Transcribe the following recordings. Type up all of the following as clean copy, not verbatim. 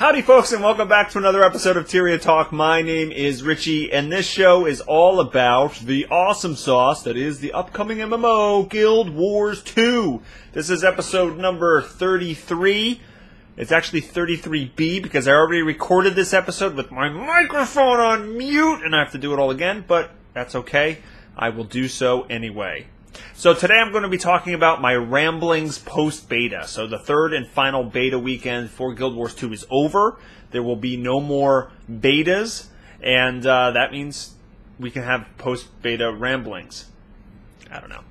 Howdy folks, and welcome back to another episode of Tyria Talk. My name is Richie, and this show is all about the awesome sauce that is the upcoming MMO, Guild Wars 2. This is episode number 33. It's actually 33B because I already recorded this episode with my microphone on mute, and I have to do it all again, but that's okay. I will do so anyway. So today I'm going to be talking about my ramblings post-beta. So the third and final beta weekend for Guild Wars 2 is over. There will be no more betas, and that means we can have post-beta ramblings. I don't know.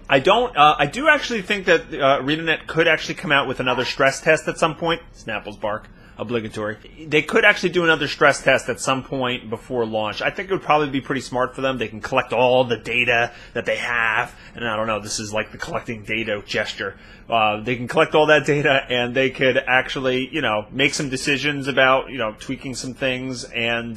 I do actually think that ArenaNet could actually come out with another stress test at some point. Snapple's bark. Obligatory. They could actually do another stress test at some point before launch. I think it would probably be pretty smart for them. They can collect all the data that they have, and I don't know, this is like the collecting data gesture. They can collect all that data, and they could actually, make some decisions about, tweaking some things and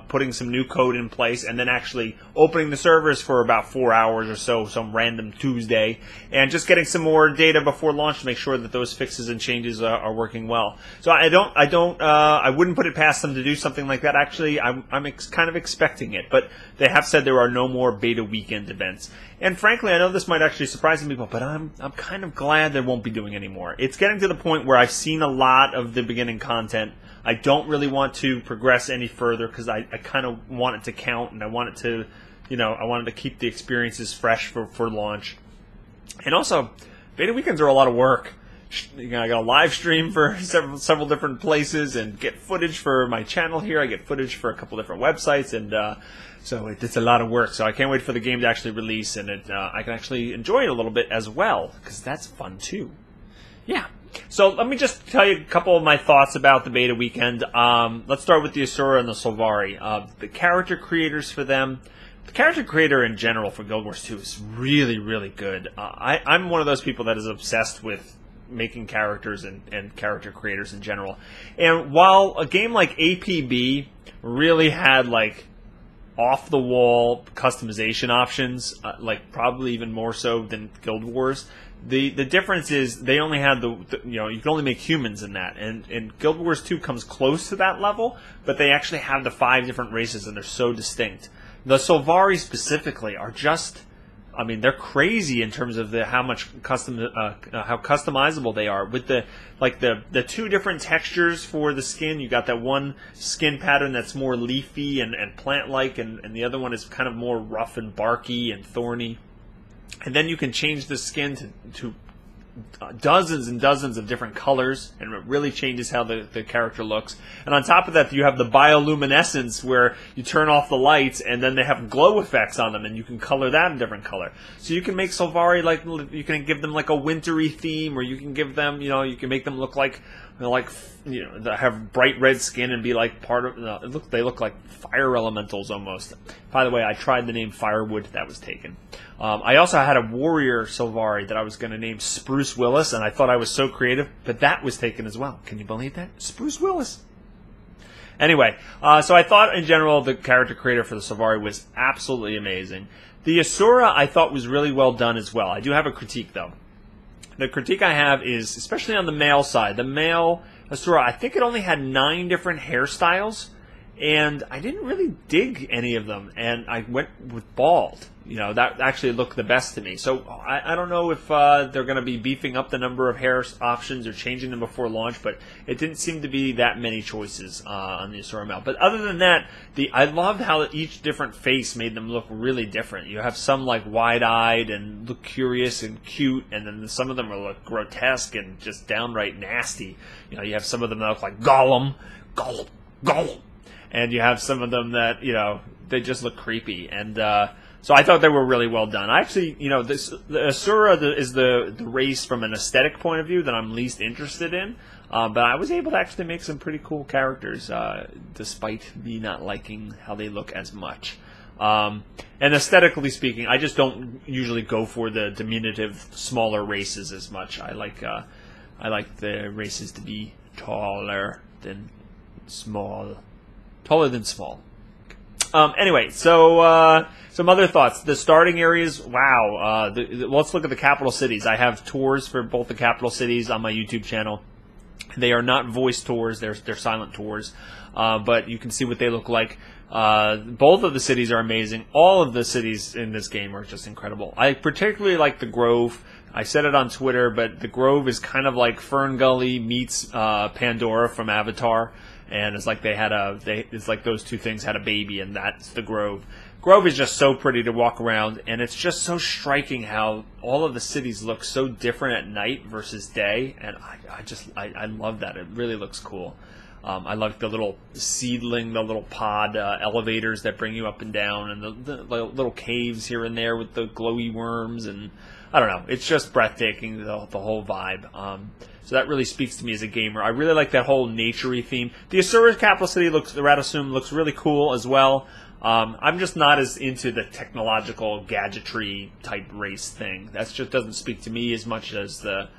putting some new code in place, and then actually opening the servers for about 4 hours or so, some random Tuesday, and just getting some more data before launch to make sure that those fixes and changes are working well. So I wouldn't put it past them to do something like that. Actually, I'm kind of expecting it, but they have said there are no more beta weekend events. And frankly, I know this might actually surprise some people, but I'm kind of glad they won't be doing any more. It's getting to the point where I've seen a lot of the beginning content. I don't really want to progress any further because I kind of want it to count, and I want it to, I wanted to keep the experiences fresh for launch. And also, beta weekends are a lot of work. I got a live stream for several different places and get footage for my channel here. I get footage for a couple different websites, and so it's a lot of work. So I can't wait for the game to actually release, and I can actually enjoy it a little bit as well, because that's fun too. Yeah. So let me just tell you a couple of my thoughts about the beta weekend. Let's start with the Asura and the Sylvari. The character creators for them. The character creator in general for Guild Wars 2 is really, really good. I'm one of those people that is obsessed with making characters and character creators in general. And while a game like APB really had like off-the-wall customization options, like probably even more so than Guild Wars, the difference is they only had you can only make humans in that, and Guild Wars 2 comes close to that level, but they actually have the 5 different races, and they're so distinct. The Sylvari specifically are just, they're crazy in terms of how customizable they are. With the 2 different textures for the skin, you got that one skin pattern that's more leafy and plant-like, and the other one is kind of more rough and barky and thorny. And then you can change the skin to dozens and dozens of different colors, and it really changes how the character looks. And on top of that, you have the bioluminescence, where you turn off the lights and then they have glow effects on them, and you can color that in different color. So you can make Sylvari, like, you can give them like a wintry theme, or you can give them, you can make them look like have bright red skin and be like part of. They look like fire elementals almost. By the way, I tried the name Firewood. That was taken. I also had a warrior Sylvari that I was going to name Spruce Willis, and I thought I was so creative, but that was taken as well. Can you believe that? Spruce Willis. Anyway, so I thought in general the character creator for the Sylvari was absolutely amazing. The Asura I thought was really well done as well. I do have a critique though. The critique I have is, especially on the male side, the male Asura, I think it only had 9 different hairstyles, and I didn't really dig any of them, and I went with bald. That actually looked the best to me. So I don't know if they're going to be beefing up the number of hair options or changing them before launch, but it didn't seem to be that many choices on the Asura male. But other than that, I loved how each different face made them look really different. You have some like wide-eyed and look curious and cute, and then some of them are look grotesque and just downright nasty. You have some of them that look like Gollum, and you have some of them that they just look creepy. And so I thought they were really well done. Actually, the Asura is the race from an aesthetic point of view that I'm least interested in. But I was able to actually make some pretty cool characters, despite me not liking how they look as much. And aesthetically speaking, I just don't usually go for the diminutive, smaller races as much. I like the races to be taller than small. Taller than small. Anyway, so some other thoughts. The starting areas, wow. Let's look at the capital cities. I have tours for both the capital cities on my YouTube channel. They are not voice tours; they're silent tours, but you can see what they look like. Both of the cities are amazing. All of the cities in this game are just incredible. I particularly like the Grove. I said it on Twitter, but the Grove is kind of like Fern Gully meets Pandora from Avatar, and it's like it's like those two things had a baby, and that's the Grove. Grove is just so pretty to walk around, and it's just so striking how all of the cities look so different at night versus day, and I love that. It really looks cool. I like the little seedling, the little pod elevators that bring you up and down, and the little caves here and there with the glowy worms, and I don't know. It's just breathtaking, the whole vibe. So that really speaks to me as a gamer. I really like that whole nature-y theme. The Asura capital city the Radasum looks really cool as well. I'm just not as into the technological gadgetry type race thing. That just doesn't speak to me as much as the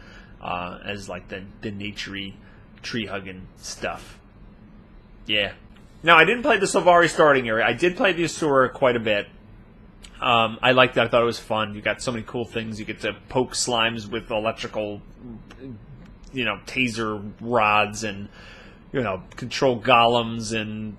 nature-y, tree-hugging stuff. Yeah. Now, I didn't play the Sylvari starting area. I did play the Asura quite a bit. I liked it. I thought it was fun. You got so many cool things. You get to poke slimes with electrical, taser rods, and, control golems, and,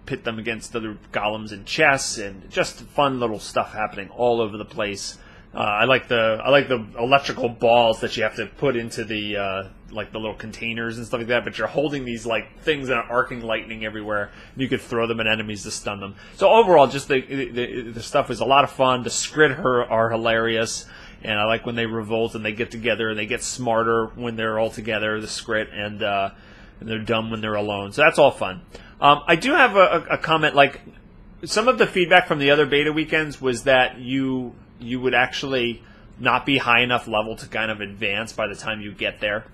pit them against other golems in chess, and just fun little stuff happening all over the place. I like the electrical balls that you have to put into the the little containers and stuff like that. But you're holding these things that are arcing lightning everywhere. And you could throw them at enemies to stun them. So overall, just the stuff is a lot of fun. The Skrid are hilarious, and I like when they revolt and they get together and they get smarter when they're all together. The Skrid and they're dumb when they're alone. So that's all fun. I do have a comment. Some of the feedback from the other beta weekends was that you would actually not be high enough level to kind of advance by the time you get there.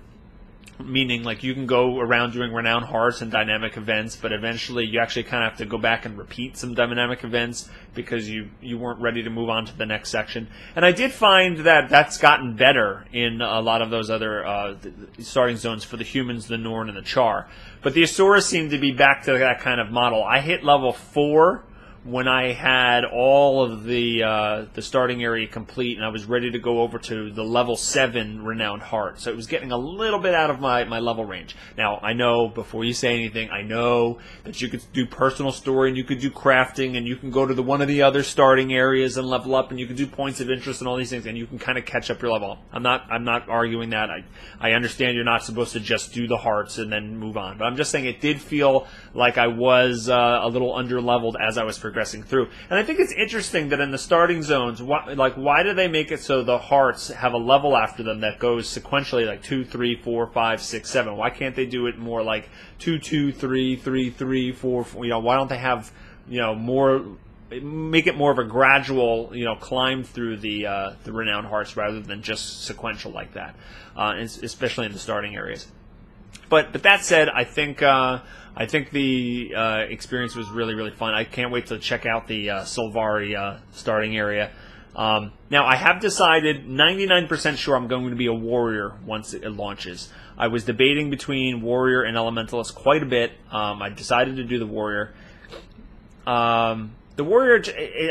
Meaning, you can go around doing renowned hearts and dynamic events, but eventually you actually kind of have to go back and repeat some dynamic events because you weren't ready to move on to the next section. And I did find that that's gotten better in a lot of those other starting zones for the humans, the Norn, and the Char. But the Asura seem to be back to that kind of model. I hit level 4 when I had all of the starting area complete, and I was ready to go over to the level 7 Renowned Heart. So it was getting a little bit out of my level range. Now, I know, before you say anything, I know that you could do personal story, and you could do crafting, and you can go to one of the other starting areas and level up, and you can do points of interest and all these things, and you can kind of catch up your level. I'm not arguing that. I understand you're not supposed to just do the hearts and then move on. But I'm just saying it did feel like I was a little under-leveled as I was progressing through. And I think it's interesting that in the starting zones, why do they make it so the hearts have a level after them that goes sequentially 2, 3, 4, 5, 6, 7? Why can't they do it more 2, 2, 3, 3, 3, 4, 4? Why don't they have more? Make it more of a gradual climb through the renowned hearts rather than just sequential like that, especially in the starting areas. But that said, I think the experience was really, really fun. I can't wait to check out the Sylvari starting area. Now, I have decided, 99% sure, I'm going to be a warrior once it launches. I was debating between warrior and elementalist quite a bit. I decided to do the warrior. The warrior,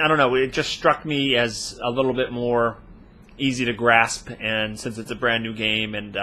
I don't know, it just struck me as a little bit more easy to grasp, and since it's a brand new game, and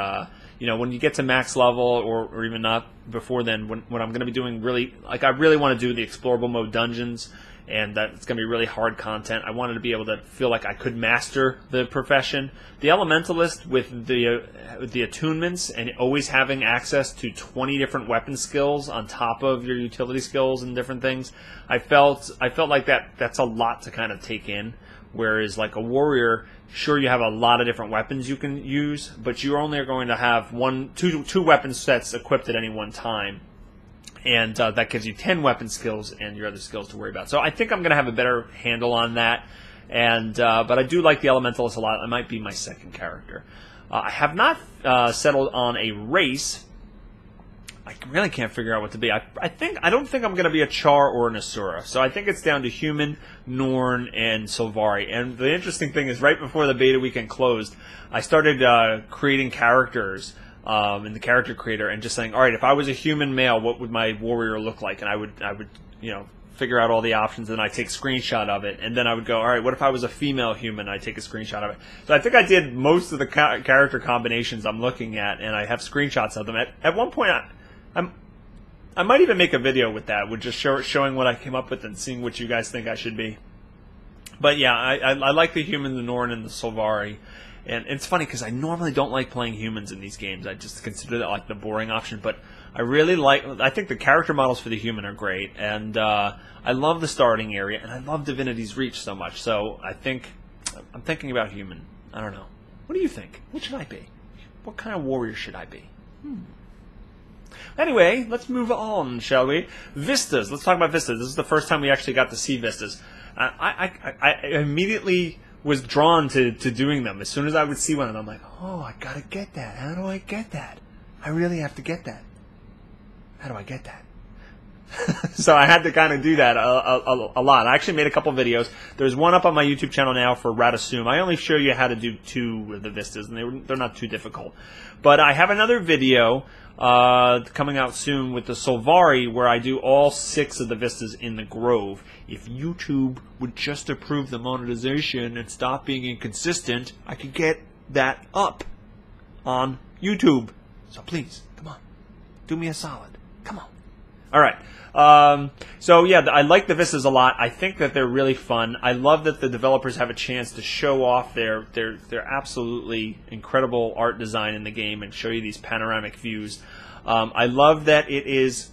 when you get to max level, or even not before then, when I'm going to be doing I really want to do the explorable mode dungeons, and that's going to be really hard content. I wanted to be able to feel like I could master the profession. The elementalist with the attunements and always having access to 20 different weapon skills on top of your utility skills and different things, I felt like that's a lot to kind of take in. Whereas a warrior, sure, you have a lot of different weapons you can use, but you're only going to have two weapon sets equipped at any one time. And that gives you 10 weapon skills and your other skills to worry about. So I think I'm going to have a better handle on that. But I do like the Elementalist a lot. It might be my second character. I have not settled on a race. I really can't figure out what to be. I don't think I'm going to be a Char or an Asura. So I think it's down to Human, Norn, and Sylvari. And the interesting thing is, right before the beta weekend closed, I started creating characters in the character creator and just saying, all right, if I was a human male, what would my warrior look like? And I would figure out all the options, and I take a screenshot of it, and then I would go, all right, what if I was a female human? I take a screenshot of it. So I think I did most of the character combinations I'm looking at, and I have screenshots of them. At one point, I might even make a video with that, with just showing what I came up with and seeing what you guys think I should be. But yeah, I like the human, the Norn, and the Sylvari. And it's funny because I normally don't like playing humans in these games. I just consider that like the boring option. But I really I think the character models for the human are great. And I love the starting area. And I love Divinity's Reach so much. So I'm thinking about human. I don't know. What do you think? What should I be? What kind of warrior should I be? Anyway, let's move on, shall we? Vistas. Let's talk about Vistas. This is the first time we actually got to see Vistas. I immediately was drawn to doing them. As soon as I would see one of them, I'm like, oh, I gotta get that. How do I get that? I really have to get that. How do I get that? So I had to kind of do that a lot. I actually made a couple videos. There's one up on my YouTube channel now for Ratasum. I only show you how to do 2 of the Vistas, and they're not too difficult. But I have another video coming out soon with the Sylvari, where I do all 6 of the Vistas in the Grove. If YouTube would just approve the monetization and stop being inconsistent, I could get that up on YouTube. So please, come on, do me a solid. Come on. All right. So yeah, I like the Vistas a lot. I think that they're really fun. I love that the developers have a chance to show off their absolutely incredible art design in the game and show you these panoramic views. I love that it is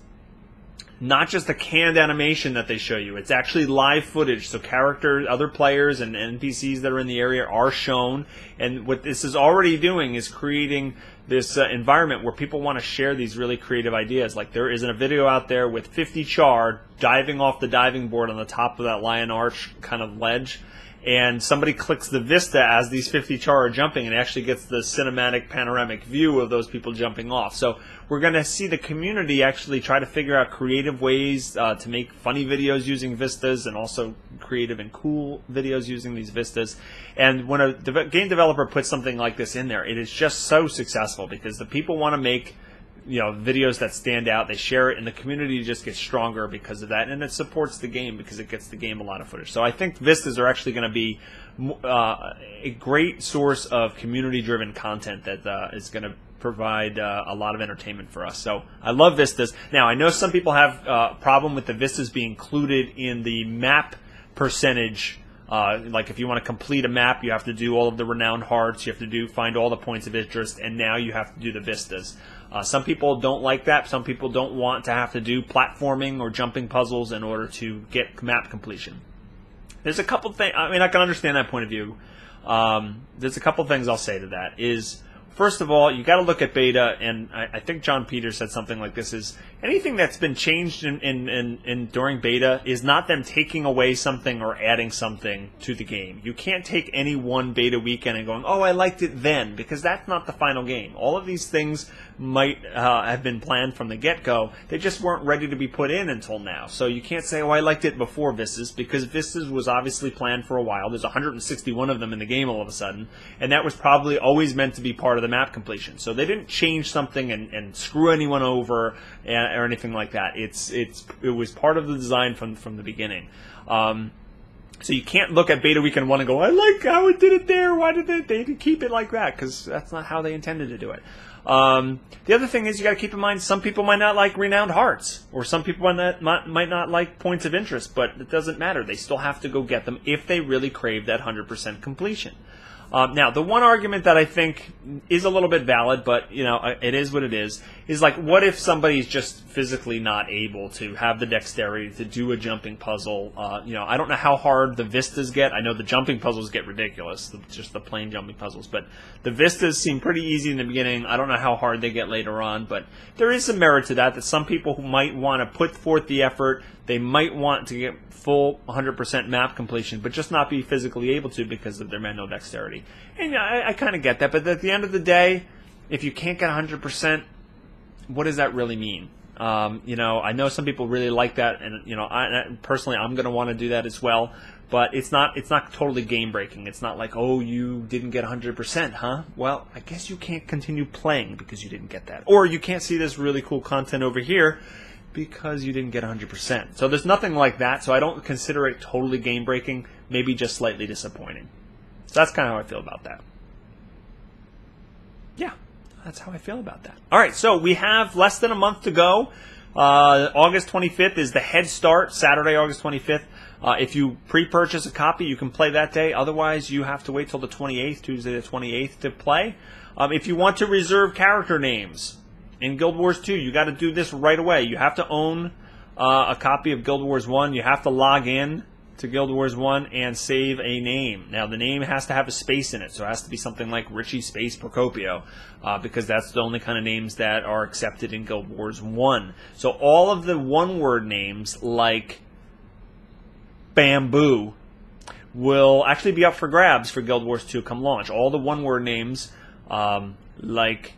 not just a canned animation that they show you. It's actually live footage. So characters, other players, and NPCs that are in the area are shown. And what this is already doing is creating this environment where people want to share these really creative ideas. Like there is a video out there with 50 char diving off the diving board on the top of that lion arch kind of ledge. And somebody clicks the Vista as these 50 char are jumping, and it actually gets the cinematic panoramic view of those people jumping off. So we're going to see the community actually try to figure out creative ways to make funny videos using Vistas, and also creative and cool videos using these Vistas. And when a game developer puts something like this in there, it is just so successful because the people want to make videos that stand out. They share it, and the community just gets stronger because of that, and it supports the game because it gets the game a lot of footage. So I think Vistas are actually going to be a great source of community-driven content that is going to provide a lot of entertainment for us. So I love Vistas. Now, I know some people have a problem with the Vistas being included in the map percentage. Like if you want to complete a map, you have to do all of the renowned hearts, you have to find all the points of interest, and now you have to do the Vistas. Some people don't like that. Some people don't want to have to do platforming or jumping puzzles in order to get map completion. There's a couple things. I mean, I can understand that point of view. There's a couple things I'll say to that. First of all, you got to look at beta, and I think John Peters said something like this: is anything that's been changed in during beta is not them taking away something or adding something to the game. You can't take any one beta weekend and going, oh, I liked it then, because that's not the final game. All of these things might have been planned from the get-go. They just weren't ready to be put in until now. So you can't say, oh, I liked it before Vistas, because Vistas was obviously planned for a while. There's 161 of them in the game all of a sudden, and that was probably always meant to be part of the map completion. So they didn't change something and screw anyone over or anything like that. It was part of the design from the beginning. So you can't look at Beta Weekend 1 and go, I like how it did it there. Why did they keep it like that? Because that's not how they intended to do it. The other thing is you got to keep in mind some people might not like renowned hearts, or some people might not like points of interest, but it doesn't matter. They still have to go get them if they really crave that 100% completion. Now, the one argument that I think is a little bit valid, but it is what it is like, what if somebody's just physically not able to have the dexterity to do a jumping puzzle? I don't know how hard the Vistas get. I know the jumping puzzles get ridiculous, just the plain jumping puzzles, but the Vistas seem pretty easy in the beginning. I don't know how hard they get later on, but there is some merit to that some people who might want to put forth the effort, they might want to get full 100% map completion, but just not be physically able to because of their manual dexterity. And I kind of get that, but at the end of the day, if you can't get 100%, what does that really mean? I know some people really like that, and personally, I'm going to want to do that as well. But it's not totally game breaking. It's not like, oh, you didn't get 100%, huh? Well, I guess you can't continue playing because you didn't get that, or you can't see this really cool content over here because you didn't get 100%. So there's nothing like that, so I don't consider it totally game-breaking, maybe just slightly disappointing. So that's kind of how I feel about that. Yeah, that's how I feel about that. All right, so we have less than a month to go. August 25th is the Head Start, Saturday, August 25th. If you pre-purchase a copy, you can play that day. Otherwise, you have to wait till the 28th, Tuesday the 28th, to play. If you want to reserve character names in Guild Wars 2, you got to do this right away. You have to own a copy of Guild Wars 1. You have to log in to Guild Wars 1 and save a name. Now, the name has to have a space in it, so it has to be something like Richie Space Procopio, because that's the only kind of names that are accepted in Guild Wars 1. So all of the one-word names, like Bamboo, will actually be up for grabs for Guild Wars 2 come launch. All the one-word names, like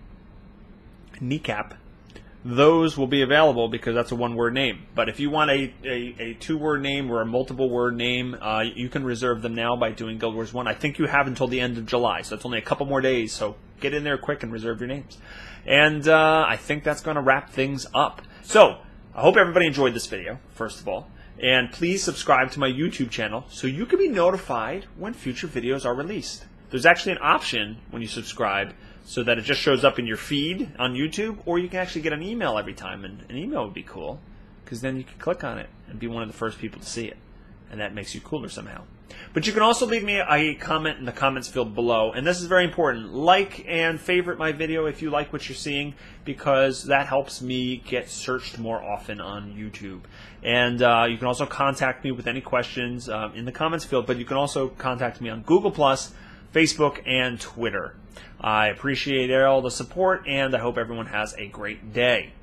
Kneecap, those will be available because that's a one-word name. But if you want a two-word name or a multiple-word name, you can reserve them now by doing Guild Wars 1. I think you have until the end of July, so it's only a couple more days. So get in there quick and reserve your names. And I think that's going to wrap things up. So I hope everybody enjoyed this video, first of all. And please subscribe to my YouTube channel so you can be notified when future videos are released. There's actually an option when you subscribe so that it just shows up in your feed on YouTube, or you can actually get an email every time. And an email would be cool because then you can click on it and be one of the first people to see it. And that makes you cooler somehow. But you can also leave me a comment in the comments field below. And this is very important. Like and favorite my video if you like what you're seeing, because that helps me get searched more often on YouTube. And you can also contact me with any questions in the comments field. But you can also contact me on Google+, Facebook, and Twitter. I appreciate all the support, and I hope everyone has a great day.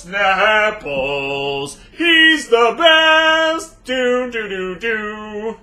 Snapples, he's the best. Do do do do.